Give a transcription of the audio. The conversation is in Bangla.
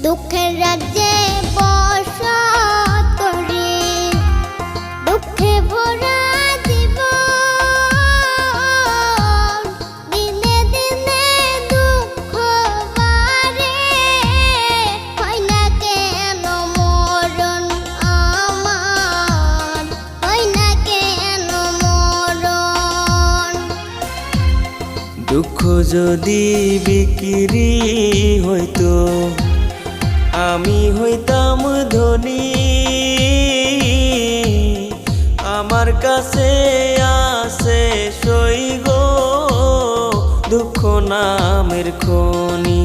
দুঃখের রাজ্যে বসত রে, দুঃখে ভরা জীবন, দিনে দিনে দুঃখ বাড়ে, হয় না কেন মরণ আমার, হয় না কেন মরণ। দুঃখ যদি বিক্রি হইতো আমি হইতাম ধনী, আমার কাছে আছে সই গো দুঃখ নামের খনি।